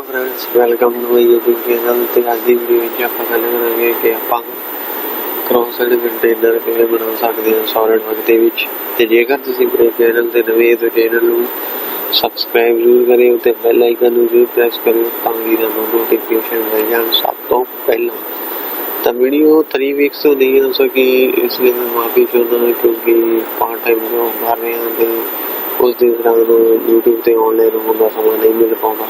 Friends welcome to my YouTube channel. तो आज की वीडियो में आप गल करांगे कि आप क्रॉसहेड कंटेनर किवें बना सकते हैं सॉलिडवर्क दे विच। ते जेकर तुसीं मेरे चैनल ते नवे तो चैनल नूं सबसक्राइब जरूर करियो ते बेल आइकन नूं जरूर प्रेस करियो ताकि तुहानूं नोटिफिकेशन मिल जाण सब तो पहला। तो वीडियो 3 वीक्स तो नहीं आ सकी, इसलिए मैं माफ़ी चाहता क्योंकि पार्ट टाइम जॉब कर रहे हैं तो उस दिन यूट्यूब से ऑनलाइन होने का समय नहीं मिल पाता।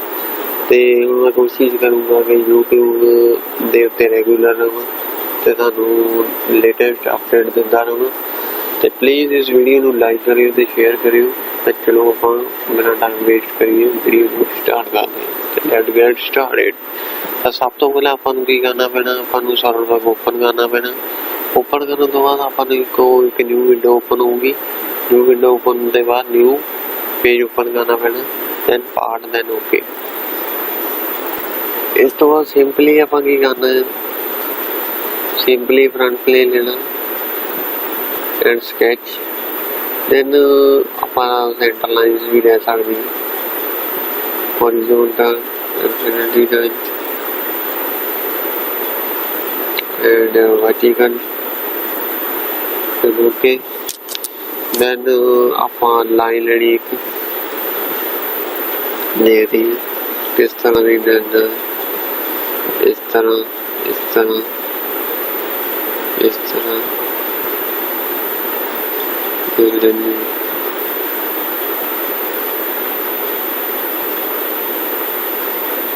तो मैं कोशिश करूँगा कि यूट्यूब के उत्ते रेगूलर रहा तो तुहानूं लेटेस्ट अपडेट दिंदा रहां। तो प्लीज़ इस वीडियो को लाइक करियो तो शेयर करियो। तो चलो आपां बिना टाइम वेस्ट करिए वीडियो को स्टार्ट करते हैं। तो लेट्स गेट स्टार्टेड। तो सब तो पहले आपां नूं की करना पैना, आपां नूं सॉलिडवर्क ओपन करना पैना। ओपन करने तो बाद आपां नूं एक न्यू विंडो ओपन होगी। न्यू विंडो ओपन होने के बाद न्यू पेज ओपन करना पैना, दैन पार्ट, दैन ओके। इस तो बाद सिंपली आपां की करना है, सिंपली फ्रंट प्लेन लेना एंड स्केच। दैन आपां सेंटर लाइन्स भी ले सकते हैं, horizontal, infinity line and vertical. Okay, then आपां लाइन लेनी एक दे दी किस तरह की, दैन इस तरह, इस तरह, इस तरह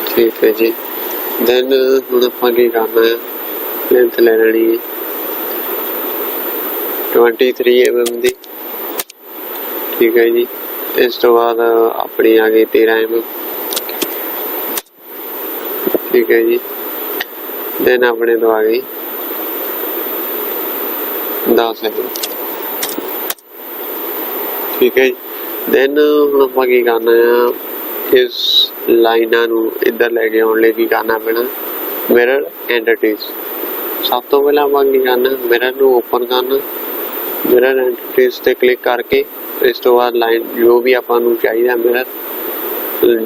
ठीक है जी। दैन हुण आपां की करना है, लेंथ ले लेनी है 23 mm दी। ठीक है जी। इस तो बाद अपनी आ गई 13 mm। ठीक है जी। देन अपने तो आ गई 10 mm। ठीक है जी। देन हुण आपां की करना है, इस लाइनां नूं इधर लेके आउण लई की करना पैना, मिरर एंटिटीज। सब तो पहले आपां की करना, मिरर नूं ओपन करना, मिरर एंटिटीज ते क्लिक करके इस तो बाद लाइन जो भी आपां नूं चाहिदा मिरर,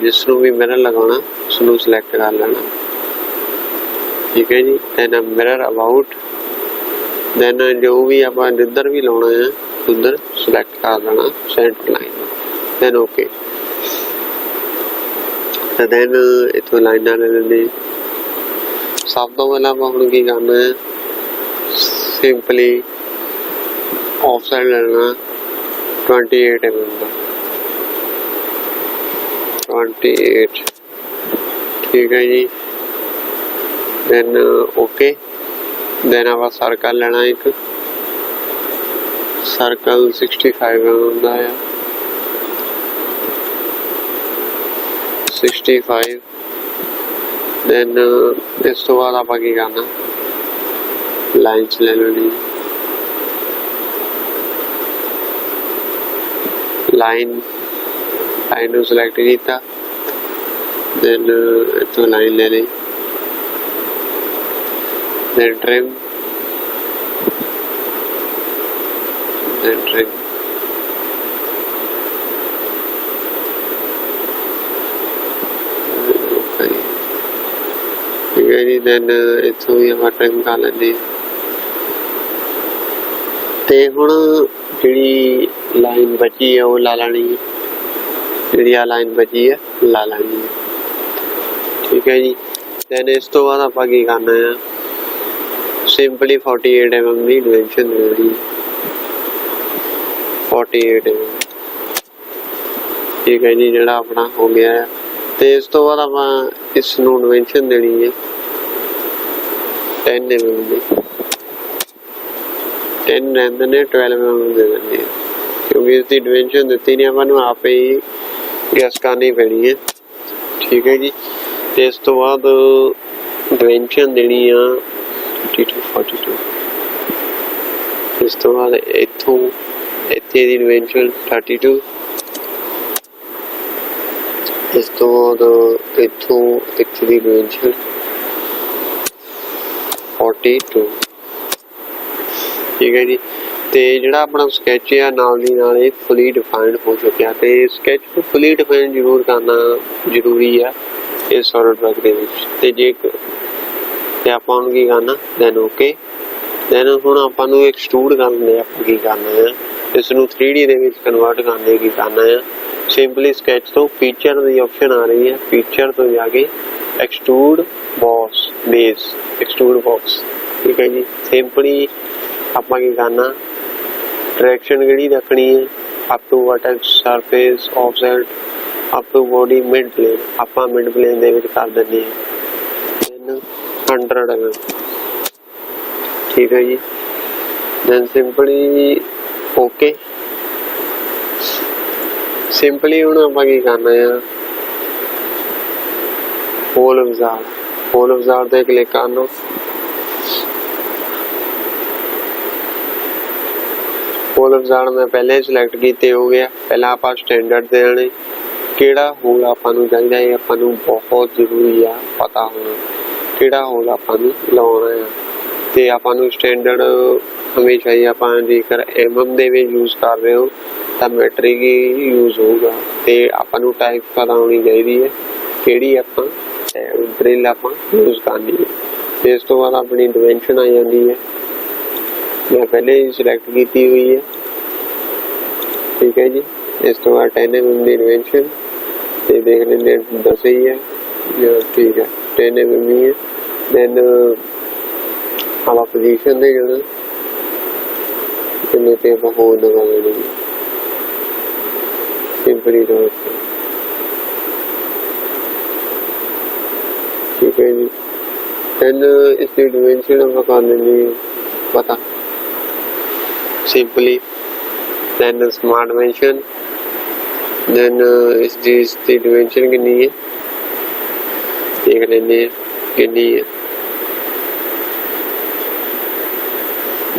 जिस नूं भी मिरर लगाना उसनूं सिलेक्ट कर लेना। ठीक है जी। दैन मिरर अबाउट, दैन जो भी आपां जिधर भी लाउणा है उधर सिलेक्ट कर लेना सेंटर लाइन, दैन ओके। तो दैन इत्थों लाइनां ले लेनी। सब तो पहले आपां हुण की करना है, सिंपली ऑफसेट लेना 28 mm का, 28। ठीक है जी। Then okay. देन आप सर्कल लेना, एक सर्कल 65 mm का है, 65। देन इस तो बाद आप की करना, लाइन्स ले लेनी, लाइन लाइन सिलेक्ट किया, देन इतो लाइन ले ली, देन ट्रिम, देन ट्रिम। ठीक है जी। देन इतो ही आप ट्रिम कर लेंगे। ते हुण जिहड़ी लाइन बची है वो ला लेनी है, जिहड़ी आ लाइन बची है ला लेनी है। ठीक है जी। दैन इस तो बाद आपां की करना है, सिंपली 48 mm की डिमेंशन देनी, 48 mm। ठीक है जी। जिहड़ा अपना हो गया है, तो इस तो बाद आपां इस नूं डिमेंशन देनी है 10 mm की, 10 रहंदे ने 12 mm दे देनी है क्योंकि इसकी डिमेंशन दी नहीं, आपां आप ही गैस करनी पैनी है। ठीक है जी। तो इस तो बाद डिमेंशन देनी है 32, 42। इस तो बाद इत्थों इत्थे दी डिमेंशन 32। इस तो बाद इत्थों इत्थे दी डिमेंशन 42। ठीक है जी। तो जोड़ा अपना स्कैच है नाल दी नाल फुली डिफाइंड हो चुका। तो स्कैच को फुली डिफाइंड जरूर करना जरूरी है इस SOLIDWORKS ਦੇ ਵਿੱਚ। ਤੇ ਜੇ ਤੇ ਆਪਾਂ ਹੁਣ ਕੀ ਕਰਨਾ, ਦੈਨ ਓਕੇ। ਦੈਨ ਹੁਣ ਆਪਾਂ ਨੂੰ ਐਕਸਟਰੂਡ ਕਰਨ ਲਈ ਆਪਾਂ ਕੀ ਕਰਨਾ ਹੈ, ਇਸ ਨੂੰ 3D ਦੇ ਵਿੱਚ ਕਨਵਰਟ ਕਰਨ ਲਈ ਕੀ ਕਰਨਾ ਹੈ, ਸਿੰਪਲੀ ਸਕੈਚ ਤੋਂ ਫੀਚਰ ਦੀ ਆਪਸ਼ਨ ਆ ਰਹੀ ਹੈ, ਫੀਚਰ ਤੋਂ ਜਾ ਕੇ ਐਕਸਟਰੂਡ ਬੌਕਸ ਬੇਸ, ਐਕਸਟਰੂਡ ਬੌਕਸ। ਠੀਕ ਹੈ ਜੀ। ਸਿੰਪਲੀ ਆਪਾਂ ਕੀ ਕਰਨਾ, ਡਾਇਰੈਕਸ਼ਨ ਕਿਹੜੀ ਰੱਖਣੀ ਹੈ, up to vertex, surface, offset, up to body, mid plane. ਆਪਾਂ ਮਿਡ ਪਲੇਨ ਦੇ ਵਿੱਚ ਕਰ ਦਿੰਦੇ ਹਾਂ 100 mm। ਠੀਕ ਹੈ ਜੀ। Then simply okay. ਸਿੰਪਲੀ ਹੁਣ ਆਪਾਂ ਕੀ ਕਰਨਾ ਆ, ਹੋਲ ਵਿਜ਼ਾਰਡ ਤੇ ਕਲਿੱਕ ਕਰ ਲਓ। ਹੋਲ ਵਿਜ਼ਾਰਡ ਮੈਂ ਪਹਿਲੇ ਸਿਲੈਕਟ ਕੀਤੇ ਹੋ ਗਿਆ। ਪਹਿਲਾਂ ਆਪਾਂ ਸਟੈਂਡਰਡ ਦੇ ਆਣੇ, ਕਿਹੜਾ ਹੋਲ ਆਪਾਂ ਨੂੰ ਚਾਹੀਦਾ ਹੈ, ਆਪਾਂ ਨੂੰ ਬਹੁਤ ਜ਼ਰੂਰੀ ਆ ਪਤਾ ਹੋਣਾ ਕਿਹੜਾ ਹੋਲ ਆਪਾਂ ਨੂੰ ਲਾਉਣਾ ਆ। ਤੇ ਆਪਾਂ ਨੂੰ ਸਟੈਂਡਰਡ ਹਮੇਸ਼ਾ ਹੀ ਆਪਾਂ ਜੇਕਰ MM ਦੇ ਵਿੱਚ ਯੂਜ਼ ਕਰ ਰਹੇ ਹੋ ਤਾਂ ਮੈਟ੍ਰਿਕ ਹੀ ਯੂਜ਼ ਹੋਊਗਾ। ਤੇ ਆਪਾਂ ਨੂੰ ਟਾਈਪ ਪਤਾ ਹੋਣੀ ਚਾਹੀਦੀ ਹੈ ਕਿਹੜੀ ਆਪਾਂ ਡਰਿਲ ਆਪਾਂ ਯੂਜ਼ ਕਰਨੀ ਹੈ। ਇਸ ਤੋਂ ਬਾਅਦ ਆਪਣੀ ਡਿਮੈਂਸ਼ਨ ਆ ਜਾਂਦੀ ਹੈ, ਮੈਂ ਪਹਿਲੇ ਹੀ ਸਿਲੈਕਟ ਕੀਤੀ ਹੋਈ ਹੈ। ਠੀਕ ਹੈ ਜੀ। ਇਸ ਤੋਂ ਬਾਅਦ 10 mm ਦੀ ਡਿਮੈਂਸ਼ਨ ਤੇ ਦੇਖ ਲੈਂਦੇ ਦੱਸ ਹੀ ਹੈ। ਠੀਕ ਹੈ, 10 mm ਹੀ ਹੈ। ਦੈਨ ਆਪਾਂ ਪੋਜੀਸ਼ਨ ਦੇ ਜਾਣਾ, ਕਿੰਨੇ ਤੇ ਆਪਾਂ ਹੋਰ ਲਗਾ ਲੈਣੀ ਸਿੰਪਲੀ ਤੌਰ ਤੇ। ਠੀਕ ਹੈ ਜੀ। ਦੈਨ ਇਸ ਦੀ ਡਿਮੈਂਸ਼ਨ ਆਪਾਂ ਕਰ ਲੈਂਦੇ ਪਤਾ ਸਿੰਪਲੀ। ਦੈਨ ਸਮਾਰਟ ਡਿਮੈਂਸ਼ਨ, ਦੈਨ ਇਸ ਦੀ ਡਿਮੈਂਸ਼ਨ ਕਿੰਨੀ ਹੈ ਦੇਖ ਲੈਂਦੇ ਹਾਂ ਕਿੰਨੀ ਹੈ,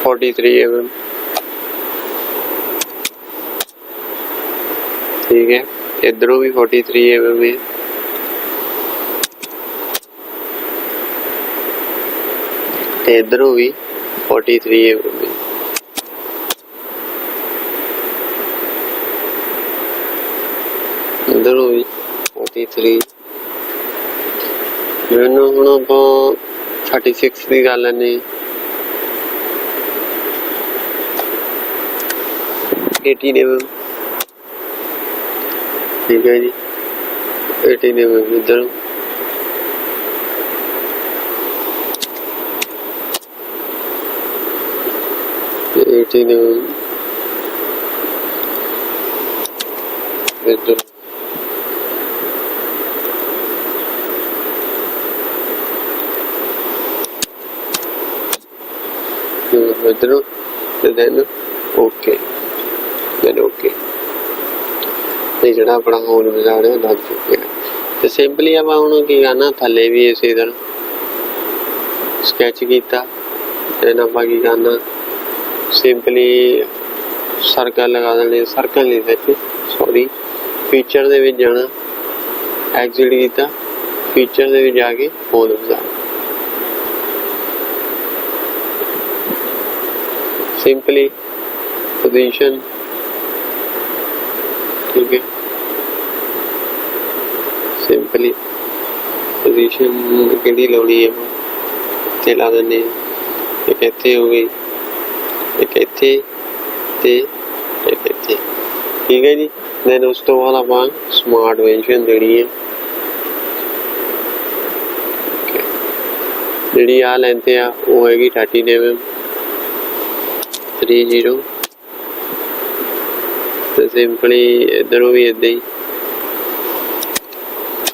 43 mm। ठीक है, इधरों भी 43 mm है। इधरों भी 43 mm है। इधरों भी 43। मैनू हुण आपां 36 की कर लैने, 18 mm। ठीक है जी, 18 mm इधर, इधर देन ओके, देन ओके। ਤੇ ਜਿਹੜਾ ਆਪਣਾ ਹੋਲ ਵਿਜ਼ਾਰਡ ਹੈ ਲੱਗ ਚੁੱਕਿਆ। ਤੇ ਸਿੰਪਲੀ ਆਪਾਂ ਹੁਣ ਕੀ ਕਰਨਾ, ਥੱਲੇ ਵੀ ਇਸੇ ਤਰ੍ਹਾਂ ਸਕੈਚ ਕੀਤਾ। ਦੈਨ ਆਪਾਂ ਕੀ ਕਰਨਾ, ਸਿੰਪਲੀ ਸਰਕਲ ਲਗਾ ਦੇਣੇ, ਸਰਕਲ ਨਹੀਂ ਸੱਚ ਸੌਰੀ, ਫੀਚਰ ਦੇ ਵਿੱਚ ਜਾਣਾ, ਐਗਜ਼ਿਟ ਕੀਤਾ, ਫੀਚਰ ਦੇ ਵਿੱਚ ਜਾ ਕੇ ਹੋਲ ਵਿਜ਼ਾਰਡ ਸਿੰਪਲੀ ਪੋਜੀਸ਼ਨ। ठीक है, सिंपली पोजीशन केड़ी लाउणी है इत्थे ला देने, एक इत्थे हो गई, एक इत्थे ते एक इत्थे। ठीक है जी। दैन उस तो बाद आपां स्मार्ट डिमेंशन देनी है, जिहड़ी आ लेंथ आ वो हैगी 13 mm 30। तो सिंपली इधरों भी इदा ही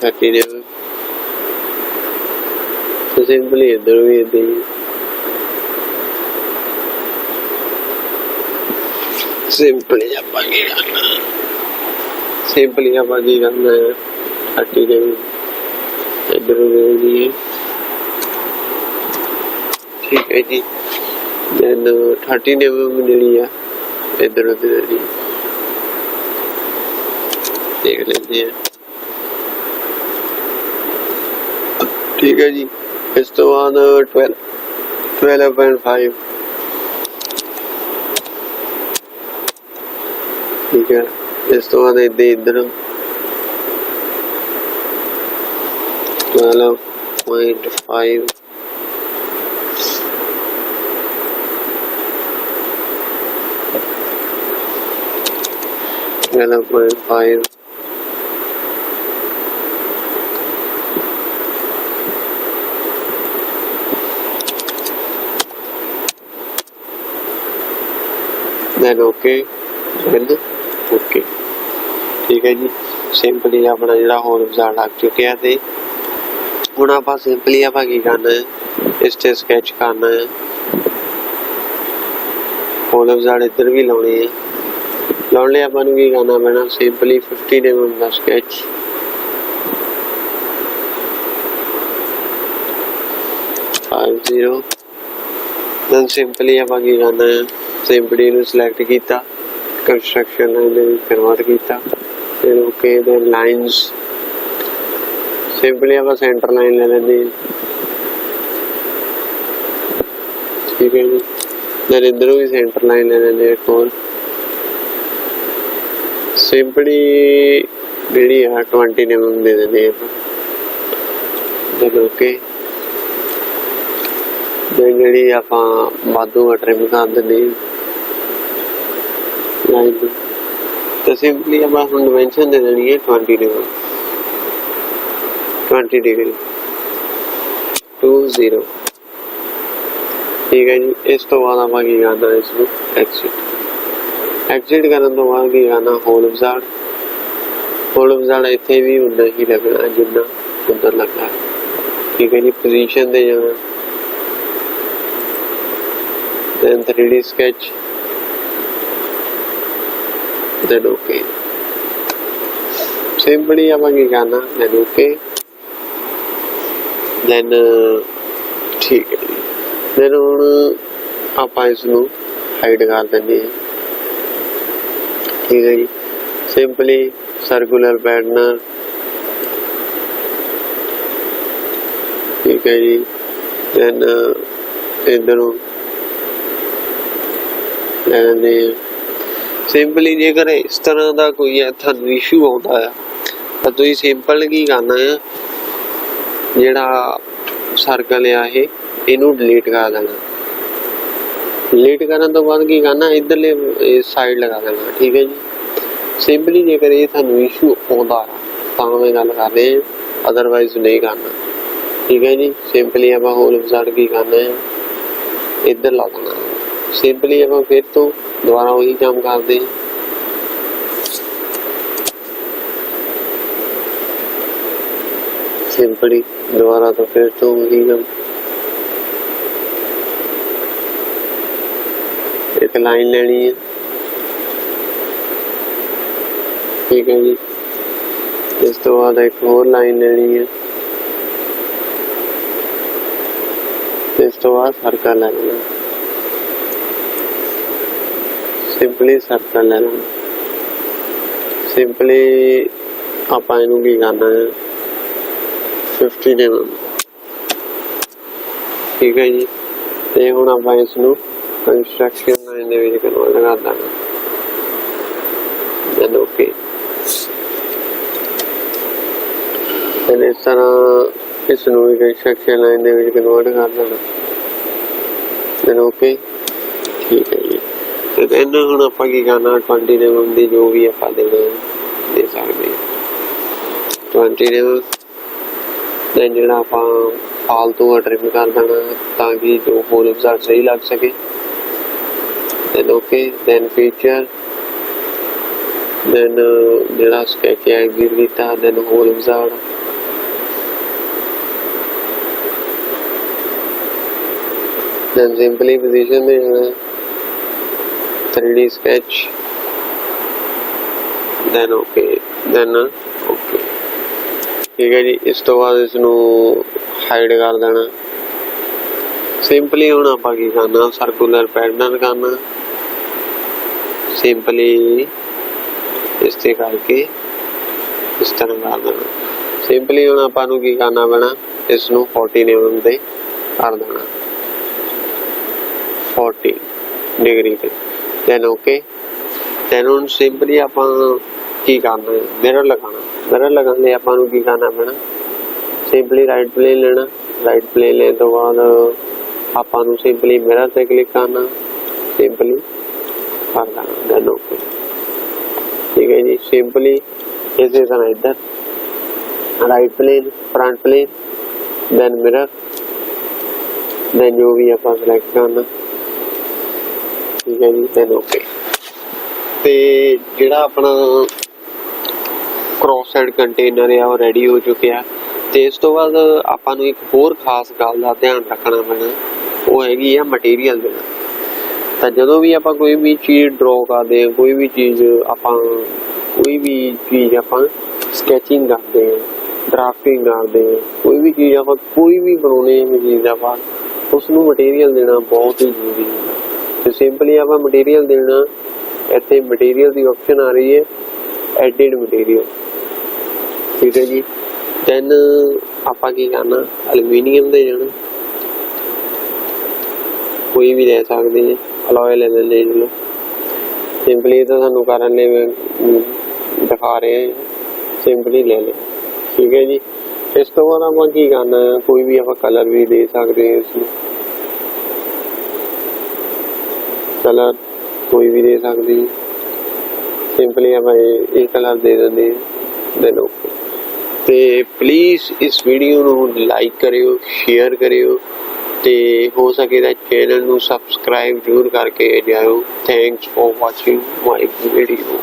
13 mm, तो सिंपली इधरों भी इदा ही सिंपली आपां की करना, सिंपली आपां की करना है 13 mm इधरों भी है। ठीक है जी। दैन 13 mm जी है इधर उधर जी देख लेते हैं। ठीक है जी। इस तो बाद 12.5। ठीक है। इस तो बाद इधर 12.5 12.5 then okay then okay ठीक है जी। सिंपली अपना जो होल विजार्ड लग चुके हैं। तो हुण आपां सिंपली आपां की करना है, इस ते स्कैच करना है, होल विजार्ड इधर भी लाने है। लाने लिए आपां नूं की करना पैना, सिंपली 15 mm का स्कैच, then सिंपली आपां की करना है, सिंपली नूं सिलेक्ट कीता, कंस्ट्रक्शन लाइन दे विच कन्वर्ट कीता, फिर ओके देन लाइन्स सिंपली आप सेंटर लाइन ले लेंगे। ठीक है जी। देन इधरों भी सेंटर लाइन ले लेंगे एक और, सिंपली जी 20 mm दे देंगे। देन ओके देन जी आप वाधू ट्रिम कर देंगे लाइन। तो सिंपली आप डिमेंशन दे देनी है 20 डिग्री 20। ठीक है जी। इस तो बाद आप की करना इसमें एग्जिट करने तो बाद की करना होल विजार्ड इत्थे भी उन्ना ही लगना जिन्ना उधर लगा। ठीक है जी। पोजीशन दे जाना, then 3D sketch, then okay simply आप की करना देन ओके देन ठीक है जी। देन हुण आप इसनूं हाइड कर देंगे। ठीक है जी। सिंपली सर्कुलर पैटर्न, ठीक है जी। देन इधरों ले लेंगे। सिंपली जेकर इस तरह का कोई थानू इशू आता है तो तुसीं सिंपल की करना है, जिहड़ा सर्कल है इनू डिलीट कर देना। डिलीट करने तो बाद की करना इधरले साइड लगा देना। ठीक है जी। सिंपली जेकर ये थानू इशू आता है तो मैं गल कर रहे हैं, अदरवाइज नहीं करना। ठीक है जी। सिंपली आप होल विजार्ड की करना है, इधर ला देना। सिंपली आप फिर तो दोबारा वही काम करते हैं। सिंपली दोबारा तो फिर तो वही काम, एक लाइन लेनी है। ठीक है जी। इस तो बाद एक और लाइन लेनी है, इस तो बाद सर्कल लेना, सिंपली सर्कल लेना। सिंपली आप इनू की करना है 15 mm। ठीक है जी। ते हुण आप इसनू कंस्ट्रक्शन लाइन दे विच कन्वर्ट कर देना। देन ओके देन इस तरह इसनू भी कंस्ट्रक्शन लाइन दे विच कन्वर्ट कर देना। देन ओके ठीक है जी। तो देन हुण आपां की करना 20 mm दी जो भी आपां देना दे सकदे 20 mm। देन जिहड़ा आपां फालतू ट्रिम कर देना ताकि जो होल विजार्ड सही लग सके। Then okay then feature, then जिहड़ा स्केच एग्जिट कीता, then hole wizard, then simply position दे जाना, 3D sketch, then okay then okay. ठीक है जी। इस तो बाद इसनू हाइड कर देना। सिंपली हुण आपां की करना सर्कुलर पैटर्न करना, सिंपली इस ते करके इस तरह कर देना। सिंपली हुण आपां नूं की करना पैना, इसनू 14 mm ते कर देना, 40 डिग्री ते। देन ओके देन हुण सिंपली आपां की करना है, मिरर लगाना। मिरर लगाने आपां नूं की करना पैना, ਸਿੰਪਲੀ ਰਾਈਟ ਪਲੇਨ ਲੈਣਾ। ਰਾਈਟ ਪਲੇਨ ਲੈਣ ਤੋਂ ਬਾਅਦ ਆਪਾਂ ਨੂੰ ਸਿੰਪਲੀ ਮਿਰਰ ਤੇ ਕਲਿੱਕ ਕਰਨਾ, ਸਿੰਪਲੀ ਕਰ ਦੇਣਾ, ਦੈਨ ਓਕੇ। ਠੀਕ ਹੈ ਜੀ। ਸਿੰਪਲੀ ਇਸੇ ਤਰ੍ਹਾਂ ਇੱਧਰ right plane, front plane, then mirror, then ਜੋ ਵੀ ਆਪਾਂ ਸਿਲੈਕਟ ਕਰਨਾ। ਠੀਕ ਹੈ ਜੀ, ਦੈਨ ਓਕੇ। ਤੇ ਜਿਹੜਾ ਆਪਣਾ ਕ੍ਰੋਸਹੈਡ ਕੰਟੇਨਰ ਆ ਉਹ ਰੈਡੀ ਹੋ ਚੁੱਕਿਆ। ਤੇ ਇਸ ਤੋਂ ਬਾਅਦ ਆਪਾਂ ਨੂੰ ਇੱਕ ਹੋਰ ਖਾਸ ਗੱਲ ਦਾ ਧਿਆਨ ਰੱਖਣਾ ਪੈਣਾ, ਉਹ ਹੈਗੀ ਆ ਮਟੀਰੀਅਲ ਦੇਣਾ। ਤਾਂ ਜਦੋਂ ਵੀ ਆਪਾਂ ਕੋਈ ਵੀ ਚੀਜ਼ ਡਰੋ ਕਰਦੇ ਹਾਂ, ਕੋਈ ਵੀ ਚੀਜ਼ ਆਪਾਂ ਸਕੈਚਿੰਗ ਕਰਦੇ ਹਾਂ, ਡਰਾਫਟਿੰਗ ਕਰਦੇ ਹਾਂ, ਕੋਈ ਵੀ ਚੀਜ਼ ਆਪਾਂ ਕੋਈ ਵੀ ਬਣਾਉਣੀ ਹੈ ਚੀਜ਼ ਆਪਾਂ ਉਸ ਨੂੰ ਮਟੀਰੀਅਲ ਦੇਣਾ ਬਹੁਤ ਹੀ ਜ਼ਰੂਰੀ ਹੁੰਦਾ। ਤੇ ਸਿੰਪਲੀ ਆਪਾਂ ਮਟੀਰੀਅਲ ਦੇਣਾ, ਇੱਥੇ ਮਟੀਰੀਅਲ ਦੀ ਆਪਸ਼ਨ ਆ ਰਹੀ ਹੈ ਐਡਿਟ ਮਟੀਰੀਅਲ। ਠੀਕ ਹੈ ਜੀ। ਦੈਨ ਆਪਾਂ ਕੀ ਕਰਨਾ, ਐਲੂਮੀਨੀਅਮ ਦੇ ਜਾਣਾ, ਕੋਈ ਵੀ ਲੈ ਸਕਦੇ ਜੀ, ਅਲੋਏ ਲੈ ਲੈਂਦੇ ਜੀ। ਸਿੰਪਲੀ ਤਾਂ ਸਾਨੂੰ ਕਰਨ ਲਈ ਦਿਖਾ ਰਹੇ, ਸਿੰਪਲੀ ਲੈ ਲਿਆ। ਠੀਕ ਹੈ ਜੀ। ਇਸ ਤੋਂ ਬਾਅਦ ਆਪਾਂ ਕੀ ਕਰਨਾ, ਕੋਈ ਵੀ ਆਪਾਂ ਕਲਰ ਵੀ ਦੇ ਸਕਦੇ ਹਾਂ, ਇਸਨੂੰ ਕਲਰ ਕੋਈ ਵੀ ਦੇ ਸਕਦੇ। ਸਿੰਪਲੀ ਆਪਾਂ ਇਹ ਕਲਰ ਦੇ ਦਿੰਦੇ ਹਾਂ, ਦੈਨ ਓਕੇ। ਤੇ ਪਲੀਜ਼ ਇਸ ਵੀਡੀਓ ਨੂੰ ਲਾਈਕ ਕਰਿਓ, ਸ਼ੇਅਰ ਕਰਿਓ ਤੇ ਹੋ ਸਕੇ ਤਾਂ ਚੈਨਲ ਨੂੰ ਸਬਸਕ੍ਰਾਈਬ ਜ਼ਰੂਰ ਕਰਕੇ ਜਾਇਓ। Thanks for watching my video.